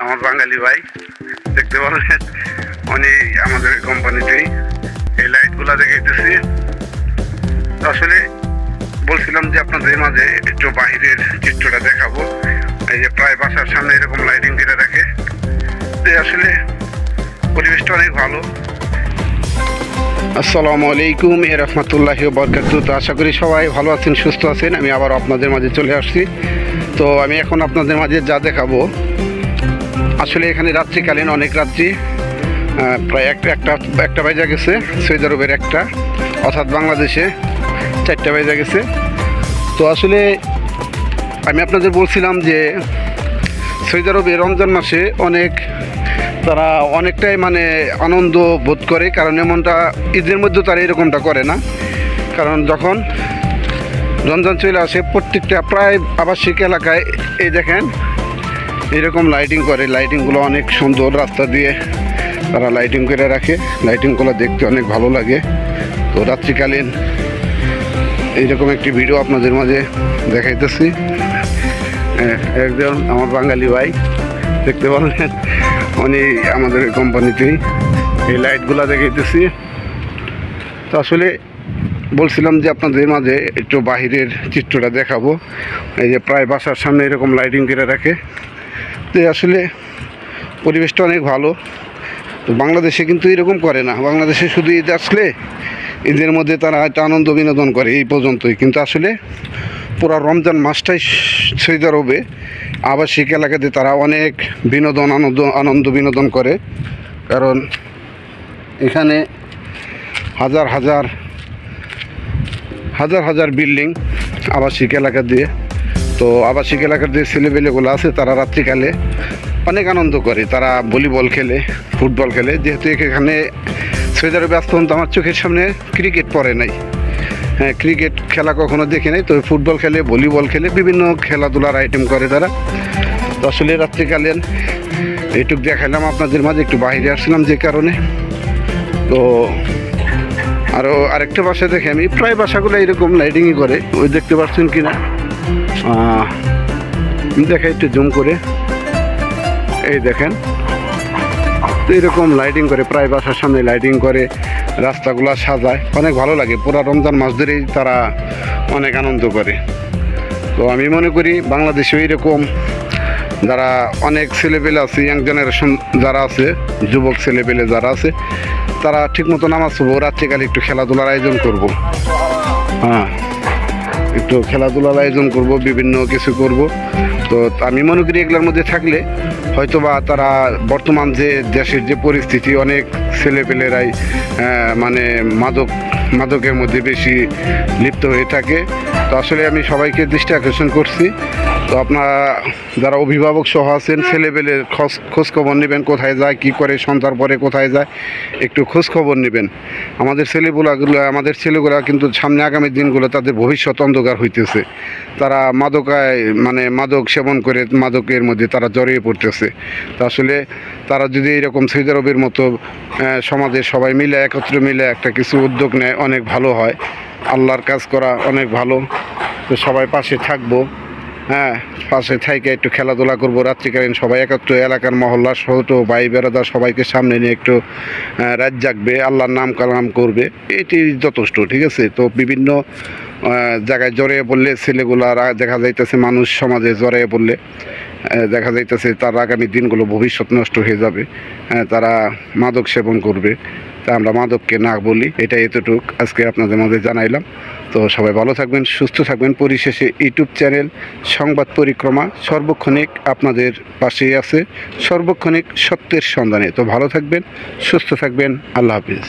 আমার বাঙালি ভাই দেখতে পাচ্ছেন, উনি আমাদের কোম্পানিতেই এই লাইটগুলো দেখাইতেছি। আসলে বলছিলাম যে আপনাদের মাঝে একটু বাইরের চিত্রটা দেখাবো। এই যে প্রায় বাসার সামনে এরকম লাইটিং দিয়ে রাখে, আসলে পরিবেশটা অনেক ভালো। আসসালামু আলাইকুম রহমতুল্লাহি ওয়া বারাকাতুহু। তো আশা করি সবাই ভালো আছেন, সুস্থ আছেন। আমি আবার আপনাদের মাঝে চলে আসছি। তো আমি এখন আপনাদের মাঝে যা দেখাবো, আসলে এখানে রাত্রিকালীন অনেক রাত্রি প্রায় একটা বাজে গেছে। সৌদি আরবের একটা, অর্থাৎ বাংলাদেশে 4টা বাজে গেছে। তো আসলে আমি আপনাদের বলছিলাম যে সৌদি আরবে রমজান মাসে তারা অনেকটাই আনন্দ বোধ করে, কারণ এমনটা ঈদের মধ্যে তারা এরকমটা করে না। কারণ যখন রমজান চলে আসে, প্রত্যেকটা প্রায় আবাসিক এলাকায় এই দেখেন এরকম লাইটিং করে। লাইটিংগুলো অনেক সুন্দর, রাস্তা দিয়ে তারা লাইটিং করে রাখে। লাইটিংগুলো দেখতে অনেক ভালো লাগে। তো রাত্রিকালীন এইরকম একটি ভিডিও আপনাদের মাঝে দেখাইতেছি। একজন আমার বাঙালি ভাই দেখতে পারলেন, উনি আমাদের কোম্পানিতেই এই লাইটগুলো দেখাইতেছি। তো আসলে বলছিলাম যে আপনাদের মাঝে একটু বাহিরের চিত্রটা দেখাবো। এই যে প্রায় বাসার সামনে এরকম লাইটিং করে রাখে, তো আসলে পরিবেশটা অনেক ভালো। তো বাংলাদেশে কিন্তু এরকম করে না। বাংলাদেশে শুধু ঈদ আসলে ঈদের মধ্যে তারা একটা আনন্দ বিনোদন করে, এই পর্যন্তই। কিন্তু আসলে পুরো রমজান মাসটাই সৌদি আরবে আবাসিক এলাকাতে তারা অনেক আনন্দ বিনোদন করে। কারণ এখানে হাজার হাজার বিল্ডিং আবাসিক এলাকা দিয়ে। তো আবাসিক এলাকার যে ছেলেপেলেগুলো আছে তারা রাত্রিকালে অনেক আনন্দ করে। তারা ভলিবল খেলে, ফুটবল খেলে। যেহেতু এখানে সৌদি আরবে আসতে তো আমার চোখের সামনে ক্রিকেট পড়ে নাই। হ্যাঁ, ক্রিকেট খেলা কখনো দেখি নাই। তো ফুটবল খেলে, ভলিবল খেলে, বিভিন্ন খেলাধুলার আইটেম করে তারা। তো আসলে রাত্রিকালীন এইটুক দেখাইলাম আপনাদের মাঝে, একটু বাইরে আসলাম যে কারণে। তো আরেকটা বাসা দেখে আমি, প্রায় বাসাগুলো এরকম লাইটিংই করে। ওই দেখতে পাচ্ছেন কিনা দেখাই একটু জুম করে, এই দেখেন। তো এরকম লাইটিং করে, প্রায় বাসার সামনে লাইটিং করে, রাস্তাগুলো সাজায়, অনেক ভালো লাগে। পুরো রমজান মাস ধরেই তারা অনেক আনন্দ করে। তো আমি মনে করি বাংলাদেশে এইরকম যারা অনেক ছেলেপেলে আছে, ইয়াং জেনারেশন যারা আছে, যুবক ছেলেপেলে যারা আছে, তারা ঠিকমতো নামাজ পড়বো, রাত্রিকালে একটু খেলাধুলার আয়োজন করব। হ্যাঁ, একটু খেলাধুলার আয়োজন করব, বিভিন্ন কিছু করব। তো আমি মনে করি এগুলোর মধ্যে থাকলে হয়তোবা তারা বর্তমান যে দেশের যে পরিস্থিতি, অনেক ছেলেপেলেরাই মাদকের মধ্যে বেশি লিপ্ত হয়ে থাকে। তো আসলে আমি সবাইকে দৃষ্টি আকর্ষণ করছি। তো আপনারা যারা অভিভাবক সহ আছেন, ছেলেপেলের খোঁজখবর নেবেন, কোথায় যায়, কি করে, সন্ধ্যার পরে কোথায় যায়, একটু খোঁজখবর নেবেন। আমাদের ছেলেগুলা কিন্তু সামনে আগামী দিনগুলো তাদের ভবিষ্যৎ অন্ধকার হইতেছে। তারা মাদক সেবন করে মাদকের মধ্যে তারা জড়িয়ে পড়তেছে। তো আসলে তারা যদি এরকম সৌদি আরবের মতো সমাজে সবাই মিলে একত্রে মিলে একটা কিছু উদ্যোগ নেয়, অনেক ভালো হয়। আল্লাহর কাজ করা অনেক ভালো। তো সবাই পাশে থাকবো। হ্যাঁ, পাশে থাইকে একটু খেলাধুলা করবো রাত্রিকালীন, সবাই একত্র এলাকার মহল্লার ছোট ভাই বেড়াদার সবাইকে সামনে নিয়ে একটু রাত জাগবে, আল্লাহর নাম কালাম করবে, এটি যথেষ্ট। ঠিক আছে। তো বিভিন্ন জায়গায় জড়িয়ে পড়লে ছেলেগুলারা দেখা যাইতেছে, মানুষ সমাজে জড়িয়ে পড়লে দেখা যাইতেছে তার আগামী দিনগুলো ভবিষ্যৎ নষ্ট হয়ে যাবে। তারা মাদক সেবন করবে। তা আমরা মাদককে না বলি, এটা এতটুক আজকে আপনাদের মধ্যে জানাইলাম। তো সবাই ভালো থাকবেন, সুস্থ থাকবেন। পরিশেষে ইউটিউব চ্যানেল সংবাদ পরিক্রমা সর্বক্ষণিক আপনাদের পাশেই আছে, সর্বক্ষণিক সত্যের সন্ধানে। তো ভালো থাকবেন, সুস্থ থাকবেন। আল্লাহ হাফিজ।